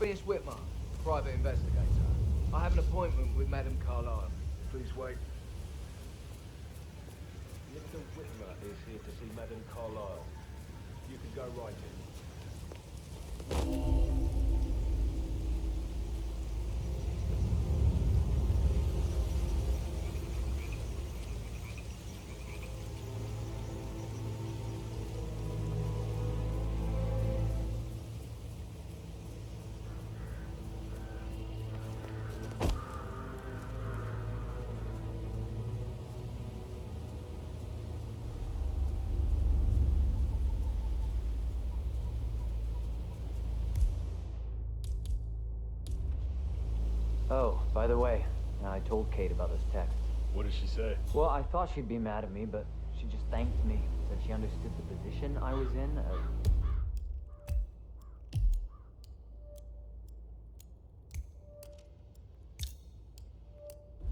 Phineas Whitmer, private investigator. I have an appointment with Madame Carlyle. Please wait. Mr. Whitmer is here to see Madame Carlyle. You can go right in. Oh, by the way, I told Kate about this text. What did she say? Well, I thought she'd be mad at me, but she just thanked me. Said she understood the position I was in.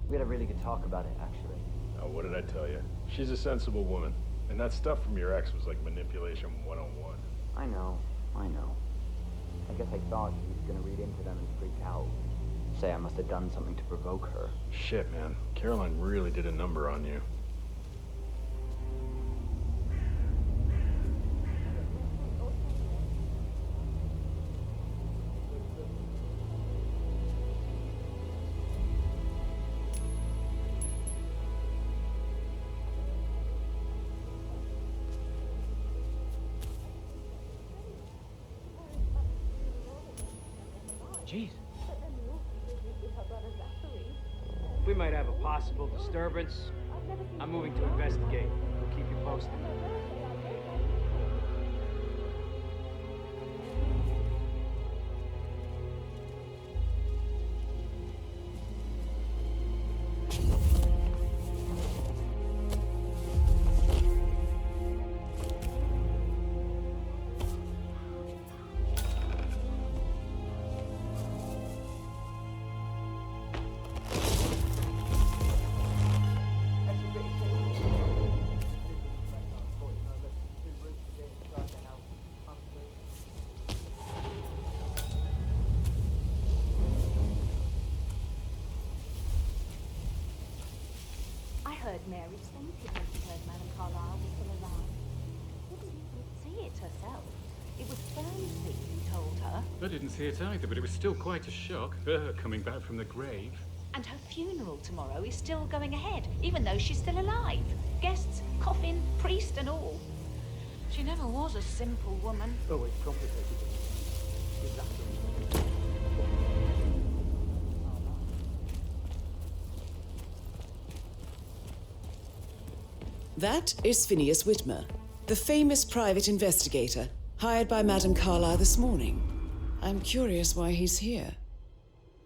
We had a really good talk about it, actually. Oh, what did I tell you? She's a sensible woman. And that stuff from your ex was like manipulation 101. I know. I guess I thought she was gonna read into them and freak out. Say I must have done something to provoke her. Shit, man. Caroline really did a number on you. Jeez. We might have a possible disturbance. I'm moving to investigate. We'll keep you posted. Mary fainted when she heard Madame Carlyle was still alive. She didn't even see it herself. It was Fernsby who told her. I didn't see it either, but it was still quite a shock, her coming back from the grave. And her funeral tomorrow is still going ahead, even though she's still alive. Guests, coffin, priest and all. She never was a simple woman. Oh, it's complicated. That is Phineas Whitmer, the famous private investigator hired by Madame Carlyle this morning. I'm curious why he's here.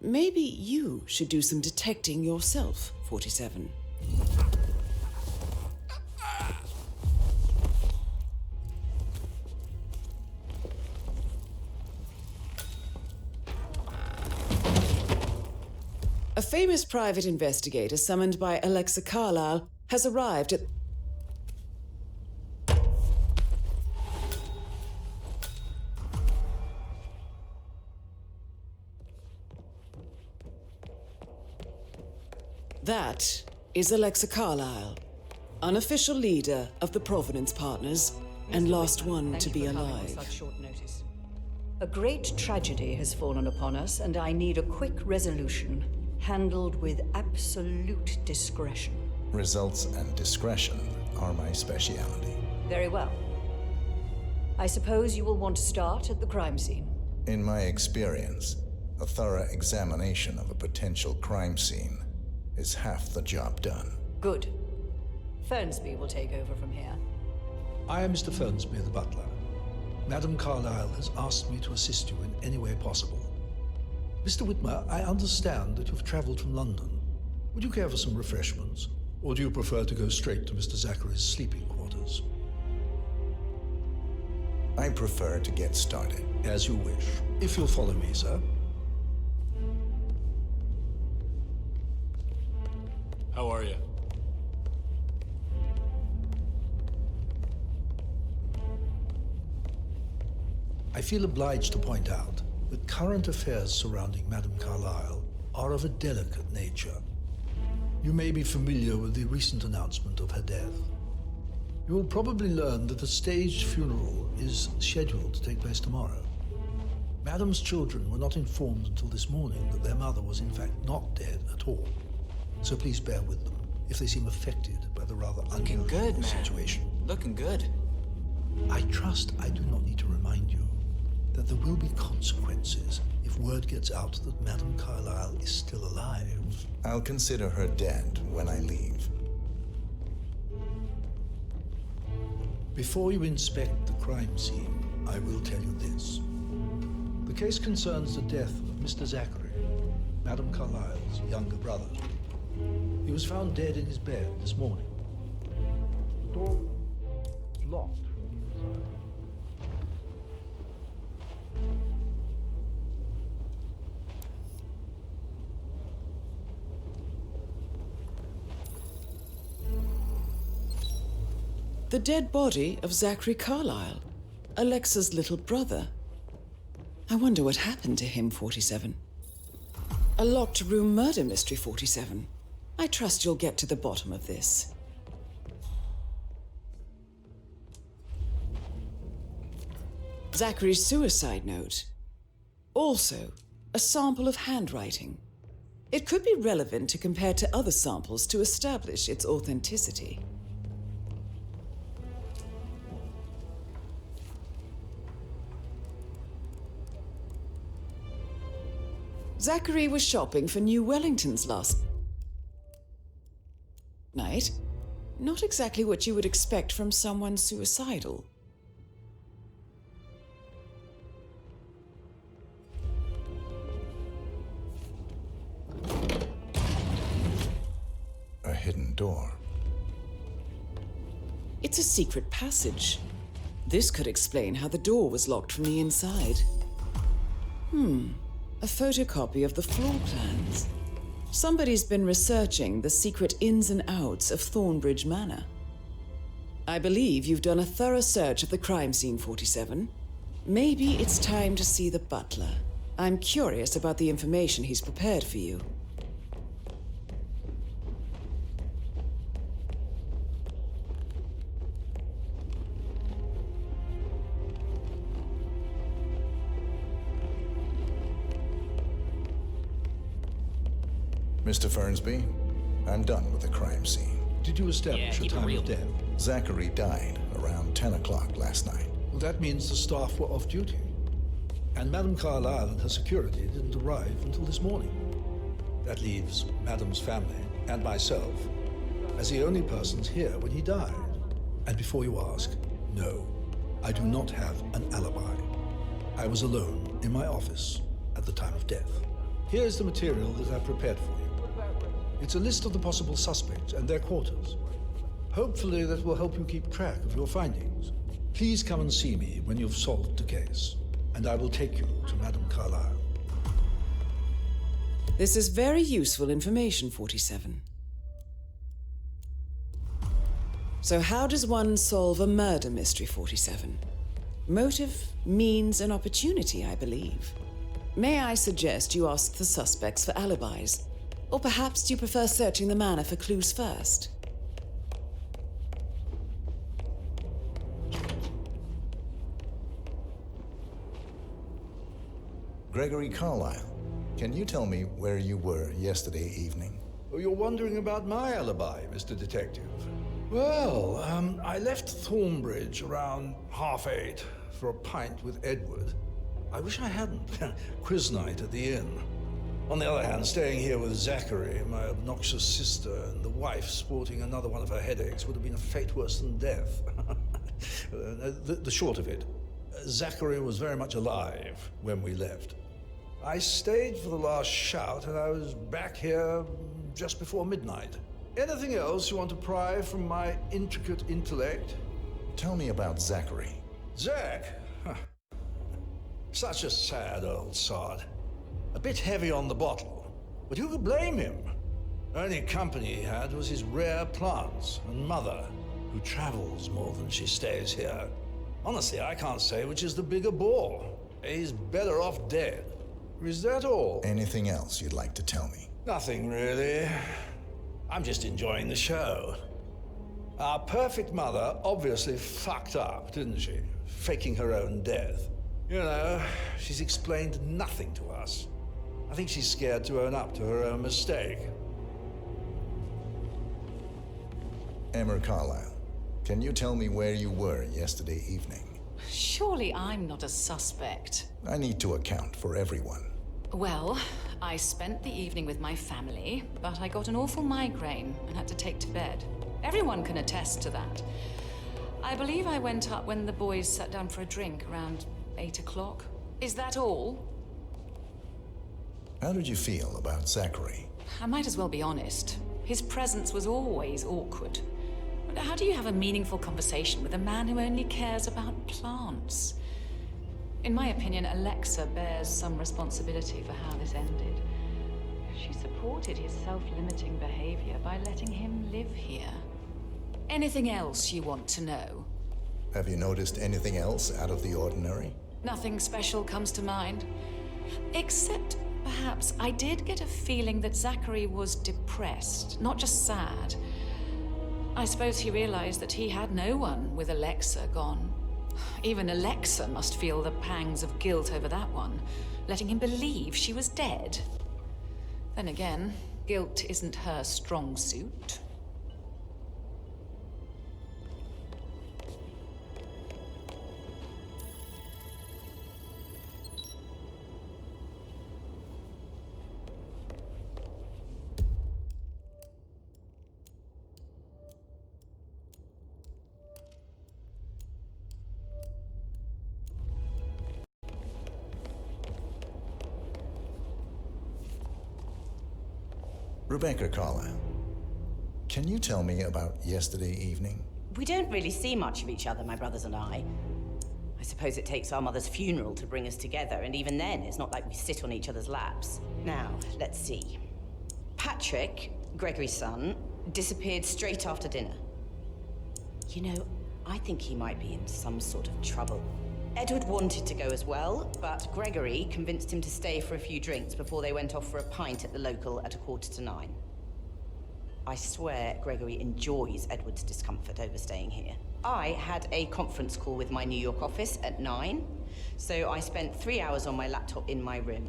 Maybe you should do some detecting yourself, 47. A famous private investigator summoned by Alexa Carlyle has arrived at... That is Alexa Carlyle, unofficial leader of the Providence Partners, and last one to be alive. Such short notice. A great tragedy has fallen upon us, and I need a quick resolution, handled with absolute discretion. Results and discretion are my specialty. Very well. I suppose you will want to start at the crime scene. In my experience, a thorough examination of a potential crime scene is half the job done. Good. Fernsby will take over from here. I am Mr. Fernsby, the butler. Madame Carlyle has asked me to assist you in any way possible. Mr. Whitmer, I understand that you've traveled from London. Would you care for some refreshments? Or do you prefer to go straight to Mr. Zachary's sleeping quarters? I prefer to get started. As you wish. If you'll follow me, sir. How are you? I feel obliged to point out that current affairs surrounding Madame Carlyle are of a delicate nature. You may be familiar with the recent announcement of her death. You will probably learn that a staged funeral is scheduled to take place tomorrow. Madame's children were not informed until this morning that their mother was in fact not dead at all. So please bear with them if they seem affected by the rather unusual situation. Looking good. I trust I do not need to remind you that there will be consequences if word gets out that Madame Carlyle is still alive. I'll consider her dead when I leave. Before you inspect the crime scene, I will tell you this. The case concerns the death of Mr. Zachary, Madame Carlyle's younger brother. He was found dead in his bed this morning. The door was locked from the inside. The dead body of Zachary Carlyle, Alexa's little brother. I wonder what happened to him, 47. A locked room murder mystery, 47. I trust you'll get to the bottom of this. Zachary's suicide note. Also, a sample of handwriting. It could be relevant to compare to other samples to establish its authenticity. Zachary was shopping for New Wellingtons last night. Not exactly what you would expect from someone suicidal. A hidden door. It's a secret passage. This could explain how the door was locked from the inside. A photocopy of the floor plans. Somebody's been researching the secret ins and outs of Thornbridge Manor. I believe you've done a thorough search of the crime scene, 47. Maybe it's time to see the butler. I'm curious about the information he's prepared for you. Mr. Fernsby, I'm done with the crime scene. Did you establish a time of death? Zachary died around 10 o'clock last night. Well, that means the staff were off duty. And Madame Carlyle and her security didn't arrive until this morning. That leaves Madame's family and myself as the only persons here when he died. And before you ask, no, I do not have an alibi. I was alone in my office at the time of death. Here's the material that I prepared for you. It's a list of the possible suspects and their quarters. Hopefully that will help you keep track of your findings. Please come and see me when you've solved the case, and I will take you to Madame Carlyle. This is very useful information, 47. So how does one solve a murder mystery, 47? Motive, means, and opportunity, I believe. May I suggest you ask the suspects for alibis? Or perhaps do you prefer searching the manor for clues first? Gregory Carlyle, can you tell me where you were yesterday evening? Oh, you're wondering about my alibi, Mr. Detective. Well, I left Thornbridge around 8:30 for a pint with Edward. I wish I hadn't. Quiz night at the inn. On the other hand, staying here with Zachary, my obnoxious sister, and the wife sporting another one of her headaches would have been a fate worse than death. The short of it, Zachary was very much alive when we left. I stayed for the last shout, and I was back here just before midnight. Anything else you want to pry from my intricate intellect? Tell me about Zachary. Zach? Huh. Such a sad old sod. A bit heavy on the bottle, but who could blame him? Only company he had was his rare plants and mother, who travels more than she stays here. Honestly, I can't say which is the bigger bore, He's better off dead. Is that all? Anything else you'd like to tell me? Nothing, really. I'm just enjoying the show. Our perfect mother obviously fucked up, didn't she? Faking her own death. You know, she's explained nothing to us. I think she's scared to own up to her own mistake. Emma Carlyle, can you tell me where you were yesterday evening? Surely I'm not a suspect. I need to account for everyone. Well, I spent the evening with my family, but I got an awful migraine and had to take to bed. Everyone can attest to that. I believe I went up when the boys sat down for a drink around 8 o'clock. Is that all? How did you feel about Zachary? I might as well be honest. His presence was always awkward. But how do you have a meaningful conversation with a man who only cares about plants? In my opinion, Alexa bears some responsibility for how this ended. She supported his self-limiting behavior by letting him live here. Anything else you want to know? Have you noticed anything else out of the ordinary? Nothing special comes to mind. Except, perhaps, I did get a feeling that Zachary was depressed, not just sad. I suppose he realized that he had no one with Alexa gone. Even Alexa must feel the pangs of guilt over that one, letting him believe she was dead. Then again, guilt isn't her strong suit. Rebecca Carlyle, can you tell me about yesterday evening? We don't really see much of each other, my brothers and I. I suppose it takes our mother's funeral to bring us together, and even then, it's not like we sit on each other's laps. Now, let's see. Patrick, Gregory's son, disappeared straight after dinner. You know, I think he might be in some sort of trouble. Edward wanted to go as well, but Gregory convinced him to stay for a few drinks before they went off for a pint at the local at 9:15. I swear Gregory enjoys Edward's discomfort over staying here. I had a conference call with my New York office at 9, so I spent 3 hours on my laptop in my room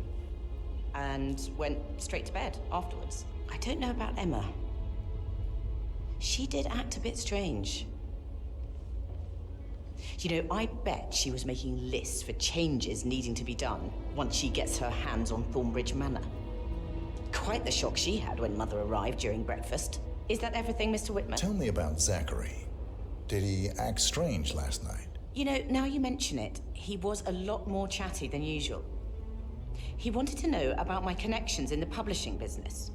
and went straight to bed afterwards. I don't know about Emma. She did act a bit strange. You know, I bet she was making lists for changes needing to be done once she gets her hands on Thornbridge Manor. Quite the shock she had when Mother arrived during breakfast. Is that everything, Mr. Whitmer? Tell me about Zachary. Did he act strange last night? You know, now you mention it, he was a lot more chatty than usual. He wanted to know about my connections in the publishing business.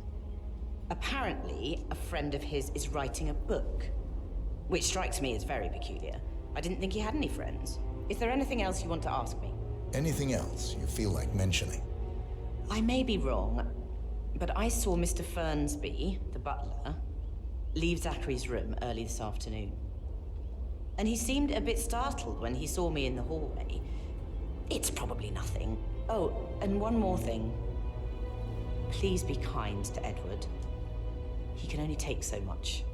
Apparently, a friend of his is writing a book, which strikes me as very peculiar. I didn't think he had any friends. Is there anything else you want to ask me? Anything else you feel like mentioning? I may be wrong, but I saw Mr. Fernsby, the butler, leave Zachary's room early this afternoon. And he seemed a bit startled when he saw me in the hallway. It's probably nothing. Oh, and one more thing. Please be kind to Edward. He can only take so much.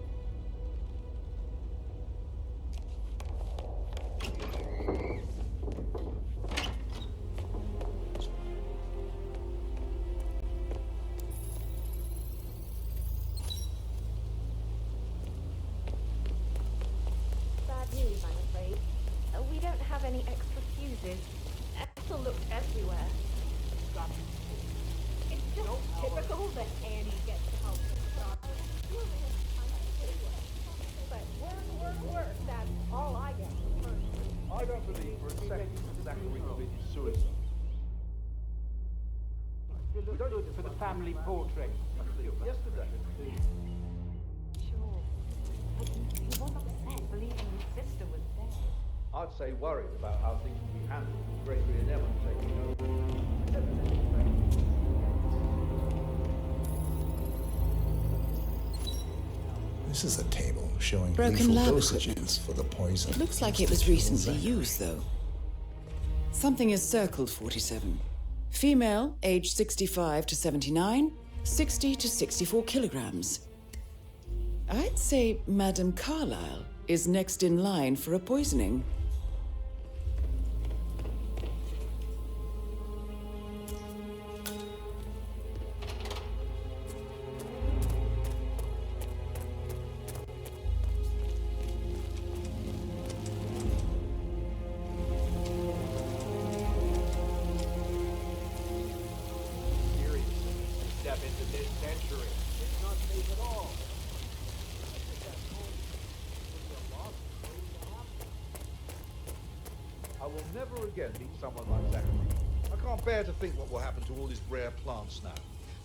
Bad news, I'm afraid. We don't have any extra fuses. Ethel looked everywhere. It's just typical that Annie gets to help with stuff. But work, that's all I get from her. I don't believe for a second that Zachary committed suicide. You look good for the family portrait. Yesterday. Sure. But he was upset believing his sister was dead. I'd say worried about how things will be handled with Gregory and Emma taking over. This is a table showing Broken lethal lab dosages equipment. for the poison. It looks like it was recently used, though. Something is circled 47. Female, age 65 to 79, 60 to 64 kilograms. I'd say Madame Carlyle is next in line for a poisoning. Step into this century. It's not safe at all. I will never again meet someone like Zachary. I can't bear to think what will happen to all these rare plants now.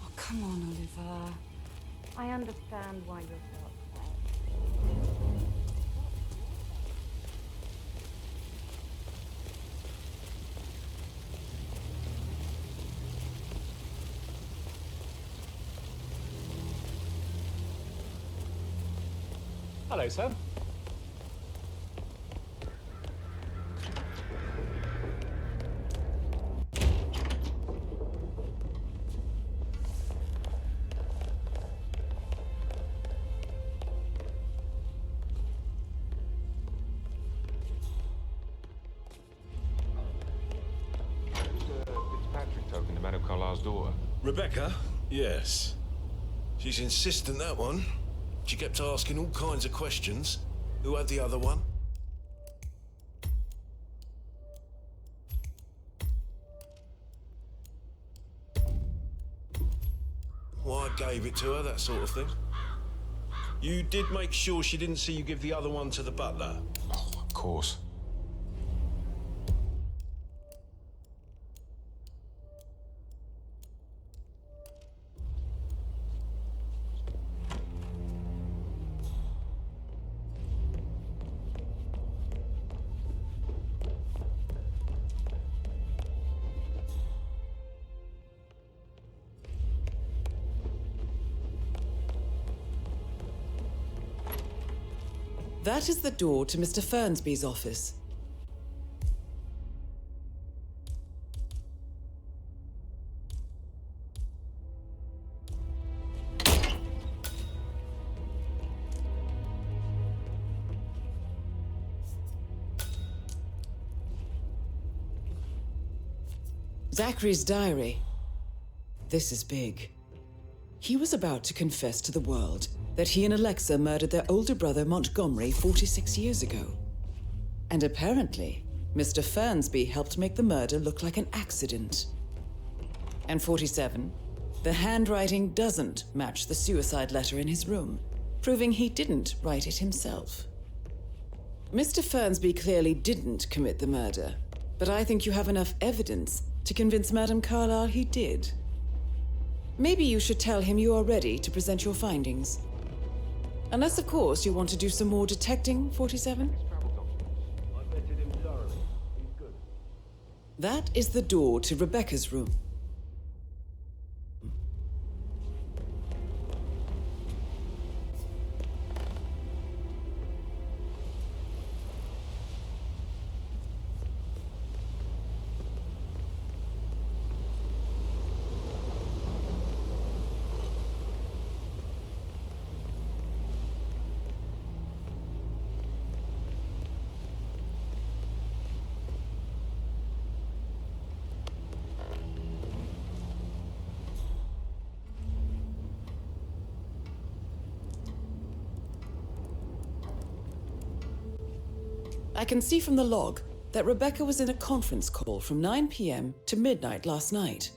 Oh, come on, Oliver. I understand why you're so upset. Hello, sir. Fitzpatrick token to Madame Carlyle's daughter. Rebecca? Yes. She's insistent, that one. She kept asking all kinds of questions. Who had the other one? Why I gave it to her, that sort of thing. You did make sure she didn't see you give the other one to the butler? Oh, of course. That is the door to Mr. Fernsby's office. Zachary's diary. This is big. He was about to confess to the world that he and Alexa murdered their older brother Montgomery 46 years ago. And apparently, Mr. Fernsby helped make the murder look like an accident. And 47, the handwriting doesn't match the suicide letter in his room, proving he didn't write it himself. Mr. Fernsby clearly didn't commit the murder, but I think you have enough evidence to convince Madame Carlyle he did. Maybe you should tell him you are ready to present your findings. Unless, of course, you want to do some more detecting, 47? I vetted him thoroughly. He's good. That is the door to Rebecca's room. I can see from the log that Rebecca was in a conference call from 9 p.m. to midnight last night.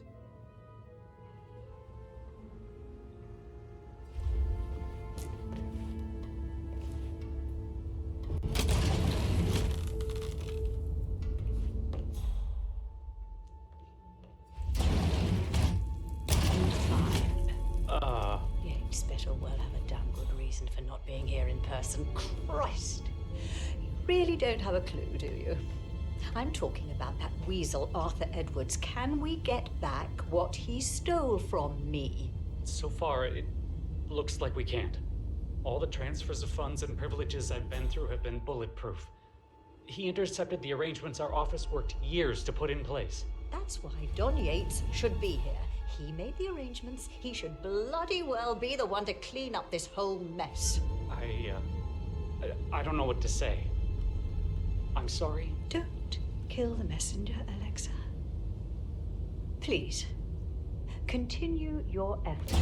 You special well have a damn good reason for not being here in person. Christ! Really don't have a clue, do you? I'm talking about that weasel, Arthur Edwards. Can we get back what he stole from me? So far, it looks like we can't. All the transfers of funds and privileges I've been through have been bulletproof. He intercepted the arrangements our office worked years to put in place. That's why Don Yates should be here. He made the arrangements. He should bloody well be the one to clean up this whole mess. I don't know what to say. I'm sorry. Don't kill the messenger, Alexa. Please, continue your effort.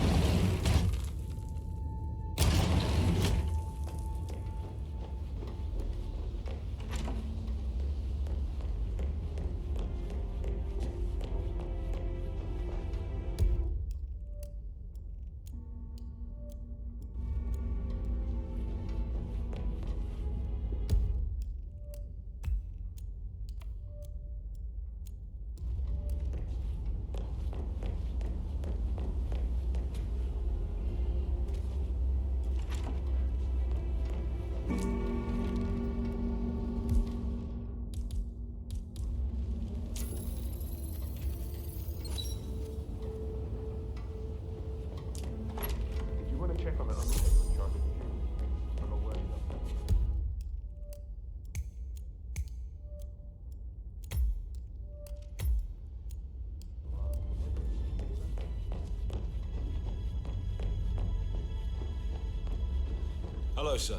Check on that undertaker in charge of the funeral. I'm not worried about that. Hello, sir.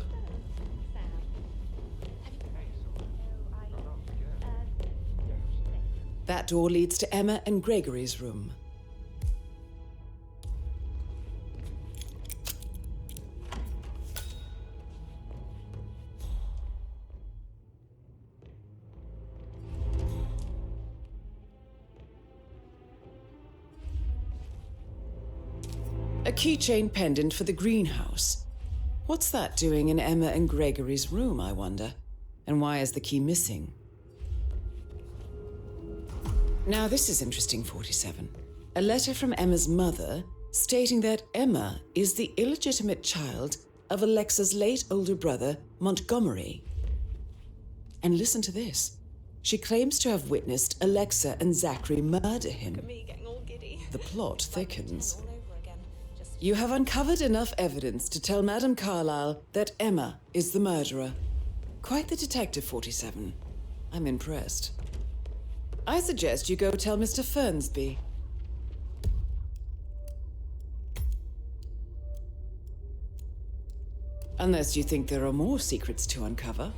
That door leads to Emma and Gregory's room. A keychain pendant for the greenhouse. What's that doing in Emma and Gregory's room, I wonder? And why is the key missing? Now this is interesting, 47. A letter from Emma's mother stating that Emma is the illegitimate child of Alexa's late older brother, Montgomery. And listen to this. She claims to have witnessed Alexa and Zachary murder him. Look at me getting all giddy. The plot thickens. All over again. You have uncovered enough evidence to tell Madame Carlyle that Emma is the murderer. Quite the detective, 47. I'm impressed. I suggest you go tell Mr. Fernsby. Unless you think there are more secrets to uncover.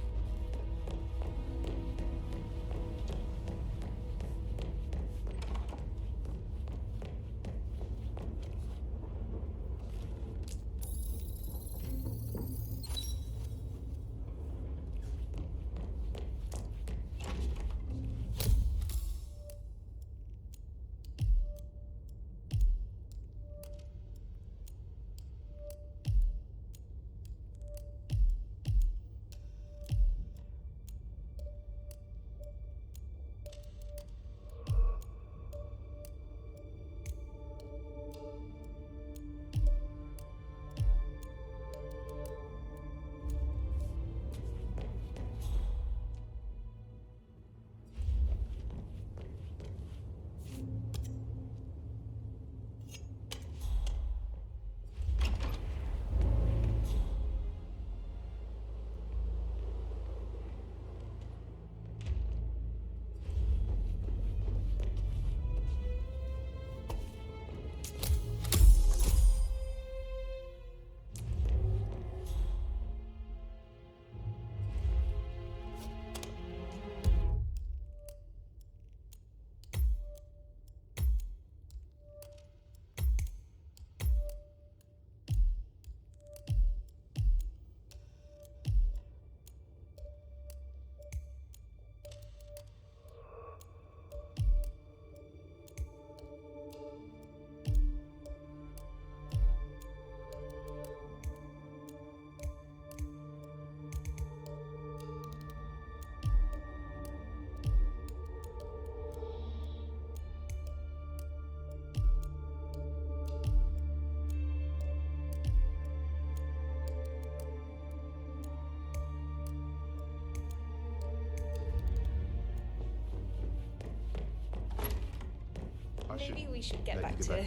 Maybe we should get back to...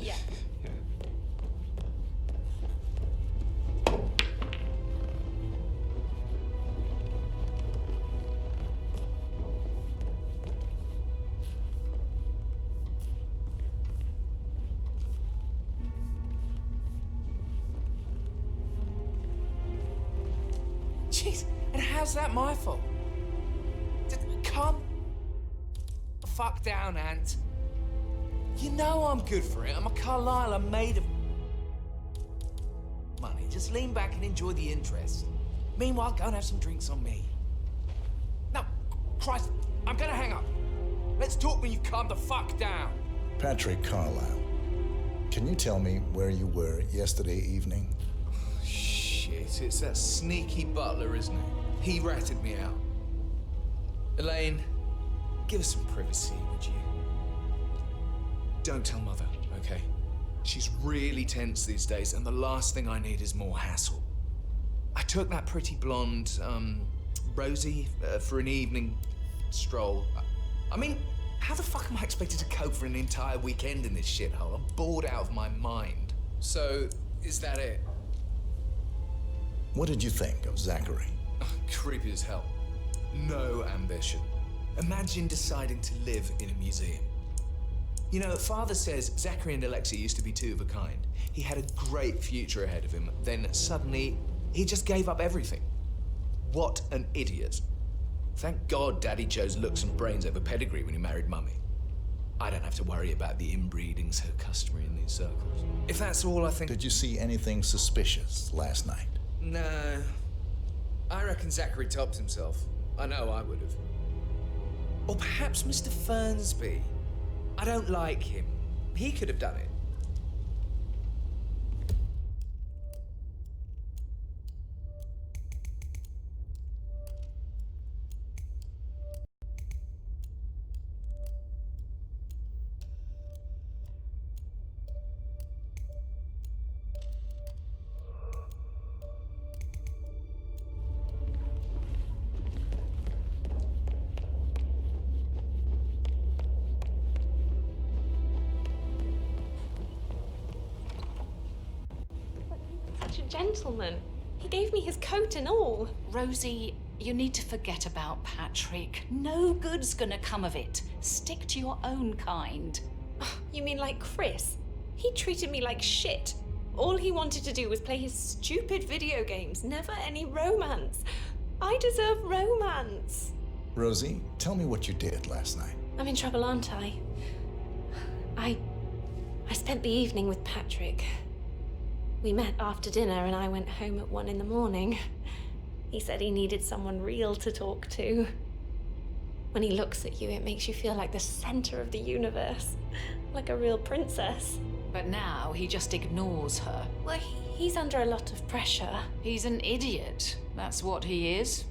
Yeah. Jeez, and how's that my fault? Calm the fuck down, Ant. You know I'm good for it. I'm a Carlisle. I'm made of money. Just lean back and enjoy the interest. Meanwhile, go and have some drinks on me. No, Christ, I'm gonna hang up. Let's talk when you've calmed the fuck down. Patrick Carlisle, can you tell me where you were yesterday evening? Shit, it's that sneaky butler, isn't it? He ratted me out. Elaine, give us some privacy, would you? Don't tell Mother, okay? She's really tense these days, and the last thing I need is more hassle. I took that pretty blonde, Rosie, for an evening stroll. I mean, how the fuck am I expected to cope for an entire weekend in this shithole? I'm bored out of my mind. So, is that it? What did you think of Zachary? Creepy as hell. No ambition. Imagine deciding to live in a museum. You know, Father says Zachary and Alexia used to be two of a kind. He had a great future ahead of him. Then suddenly, he just gave up everything. What an idiot. Thank God Daddy chose looks and brains over pedigree when he married Mummy. I don't have to worry about the inbreeding so customary in these circles. If that's all, I think... Did you see anything suspicious last night? No. I reckon Zachary topped himself. I know I would have. Or perhaps Mr. Fernsby. I don't like him. He could have done it. Such a gentleman. He gave me his coat and all. Rosie, you need to forget about Patrick. No good's gonna come of it. Stick to your own kind. You mean like Chris? He treated me like shit. All he wanted to do was play his stupid video games, never any romance. I deserve romance. Rosie, tell me what you did last night. I'm in trouble, aren't I? I spent the evening with Patrick. We met after dinner and I went home at 1 a.m. He said he needed someone real to talk to. When he looks at you, it makes you feel like the center of the universe. Like a real princess. But now he just ignores her. Well, he's under a lot of pressure. He's an idiot. That's what he is.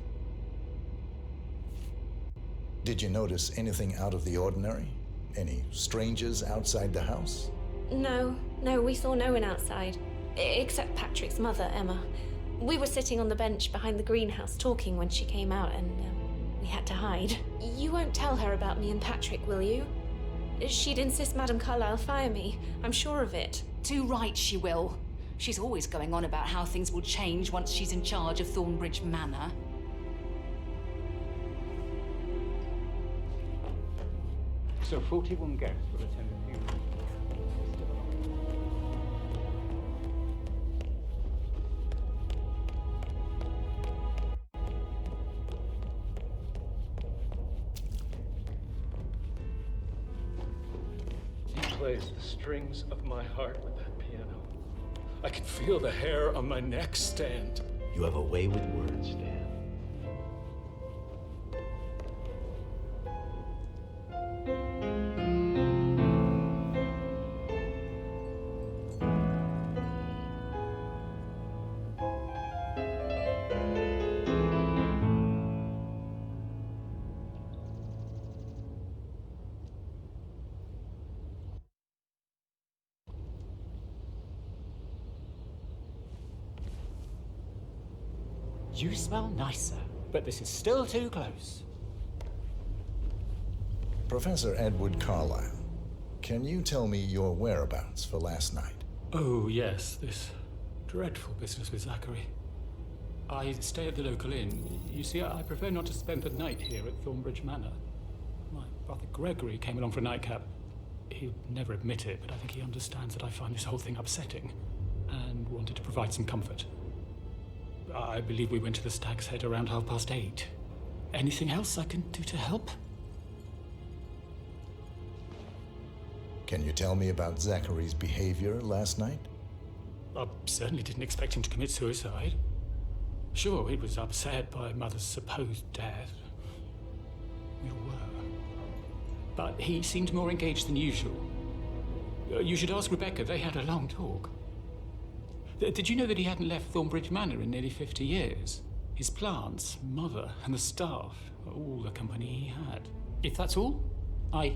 Did you notice anything out of the ordinary? Any strangers outside the house? No, we saw no one outside. Except Patrick's mother, Emma. We were sitting on the bench behind the greenhouse talking when she came out and we had to hide. You won't tell her about me and Patrick, will you? She'd insist Madame Carlisle fire me. I'm sure of it. Too right she will. She's always going on about how things will change once she's in charge of Thornbridge Manor. So 41 guests will attend the funeral. Plays the strings of my heart with that piano. I can feel the hair on my neck stand. You have a way with words, Dan. You smell nicer, but this is still too close. Professor Edward Carlisle, can you tell me your whereabouts for last night? Oh, yes, this dreadful business with Zachary. I stay at the local inn. You see, I prefer not to spend the night here at Thornbridge Manor. My brother Gregory came along for a nightcap. He'd never admit it, but I think he understands that I find this whole thing upsetting and wanted to provide some comfort. I believe we went to the Stag's Head around 8:30. Anything else I can do to help? Can you tell me about Zachary's behavior last night? I certainly didn't expect him to commit suicide. Sure, he was upset by Mother's supposed death. We were. But he seemed more engaged than usual. You should ask Rebecca. They had a long talk. Did you know that he hadn't left Thornbridge Manor in nearly 50 years? His plants, Mother, and the staff, all the company he had. If that's all,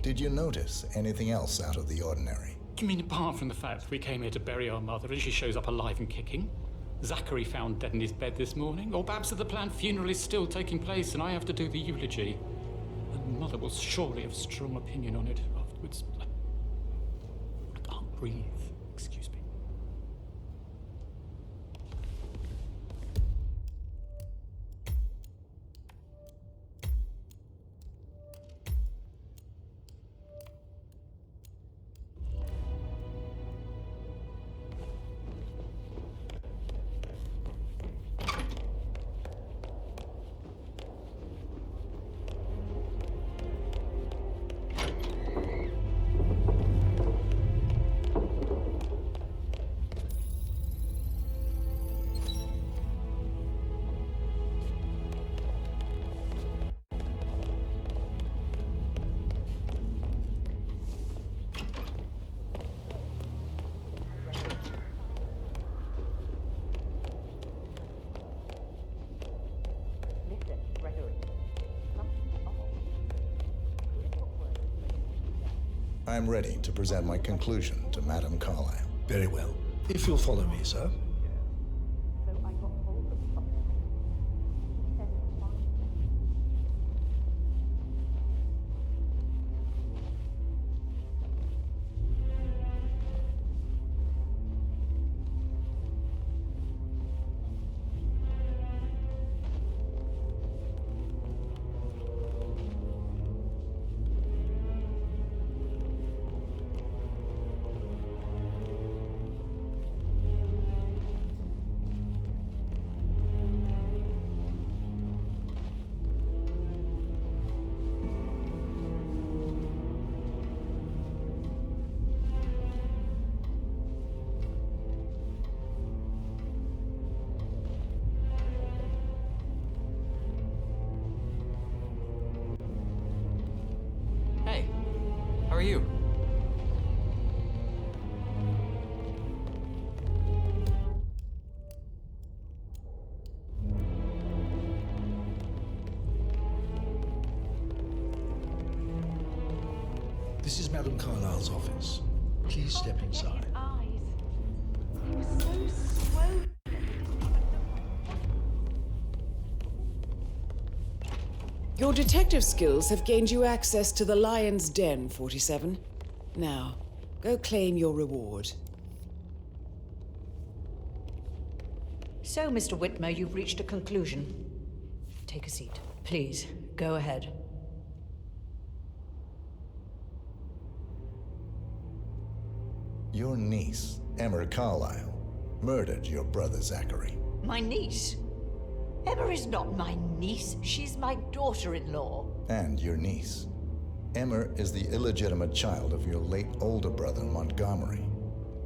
Did you notice anything else out of the ordinary? You mean apart from the fact that we came here to bury our mother and she shows up alive and kicking? Zachary found dead in his bed this morning? Or perhaps that the planned funeral is still taking place and I have to do the eulogy? And Mother will surely have strong opinion on it afterwards. I can't breathe. Excuse me. I'm ready to present my conclusion to Madame Carlyle. Very well. If you'll follow me, sir. How are you? This is Madame Carlyle's office. Please step inside. Your detective skills have gained you access to the Lion's Den, 47. Now, go claim your reward. So, Mr. Whitmer, you've reached a conclusion. Take a seat. Please, go ahead. Your niece, Emma Carlyle, murdered your brother Zachary. My niece? Emma is not my niece. She's my daughter-in-law. And your niece. Emma is the illegitimate child of your late older brother Montgomery,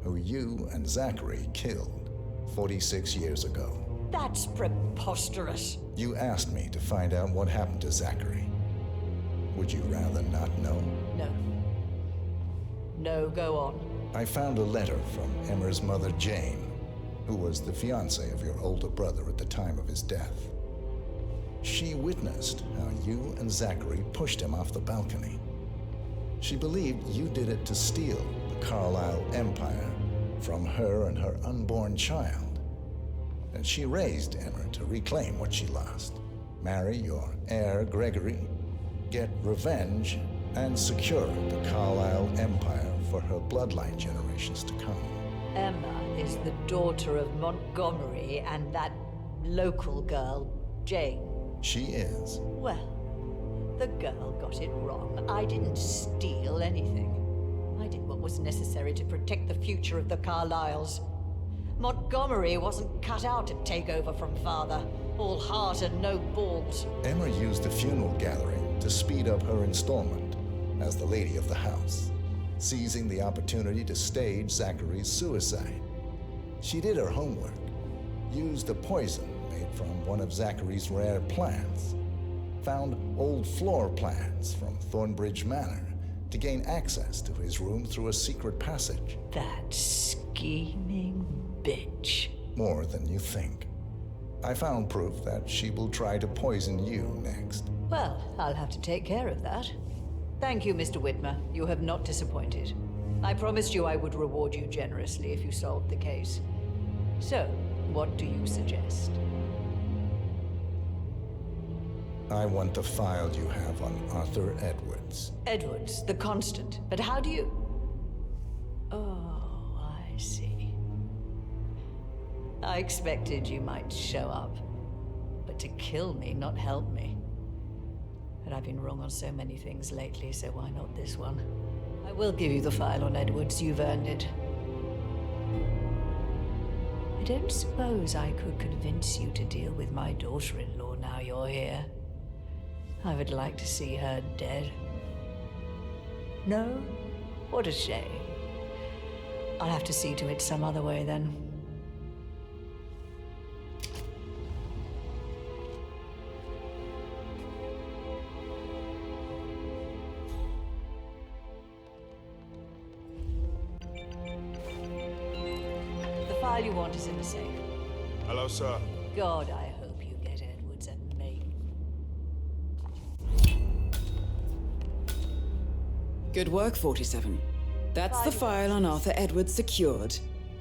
who you and Zachary killed 46 years ago. That's preposterous. You asked me to find out what happened to Zachary. Would you rather not know? No. No, go on. I found a letter from Emma's mother, Jane, who was the fiancée of your older brother at the time of his death. She witnessed how you and Zachary pushed him off the balcony. She believed you did it to steal the Carlyle empire from her and her unborn child. And she raised Emma to reclaim what she lost, marry your heir Gregory, get revenge, and secure the Carlyle empire for her bloodline generations to come. Emma is the daughter of Montgomery and that local girl, Jane. She is. Well, the girl got it wrong. I didn't steal anything. I did what was necessary to protect the future of the Carlyles. Montgomery wasn't cut out to take over from Father. All heart and no balls. Emma used the funeral gathering to speed up her installment as the lady of the house, seizing the opportunity to stage Zachary's suicide. She did her homework, used a poison made from one of Zachary's rare plants, found old floor plans from Thornbridge Manor to gain access to his room through a secret passage. That scheming bitch. More than you think. I found proof that she will try to poison you next. Well, I'll have to take care of that. Thank you, Mr. Whitmer. You have not disappointed. I promised you I would reward you generously if you solved the case. So, what do you suggest? I want the file you have on Arthur Edwards. Edwards, the Constant. But how do you... Oh, I see. I expected you might show up. But to kill me, not help me. But I've been wrong on so many things lately, so why not this one? I will give you the file on Edwards. You've earned it. I don't suppose I could convince you to deal with my daughter-in-law now you're here. I would like to see her dead. No? What a shame. I'll have to see to it some other way then. The file you want is in the safe. Hello, sir. God, I hope you get Edwards and me. Good work, 47. That's the file on Arthur Edwards secured.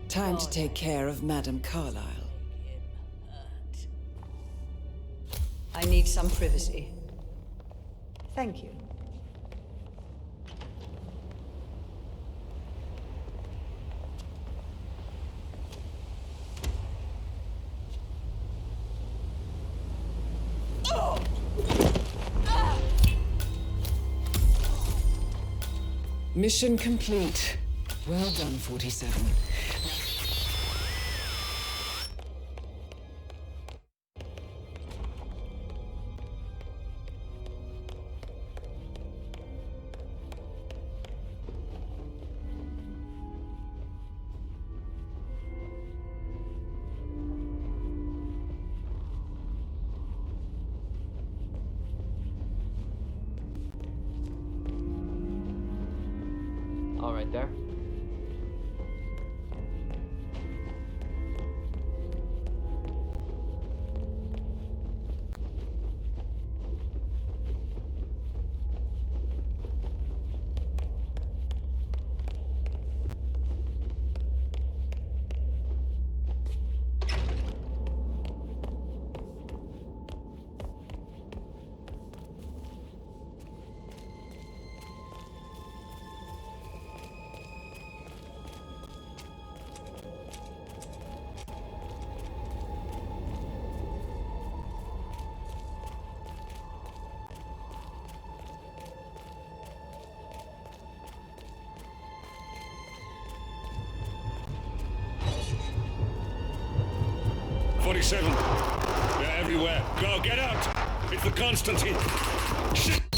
Time to take care of Madame Carlyle. I need some privacy. Thank you. Mission complete. Well done, 47. All right there. They're everywhere. Go, get out! It's the Constantine. Shit!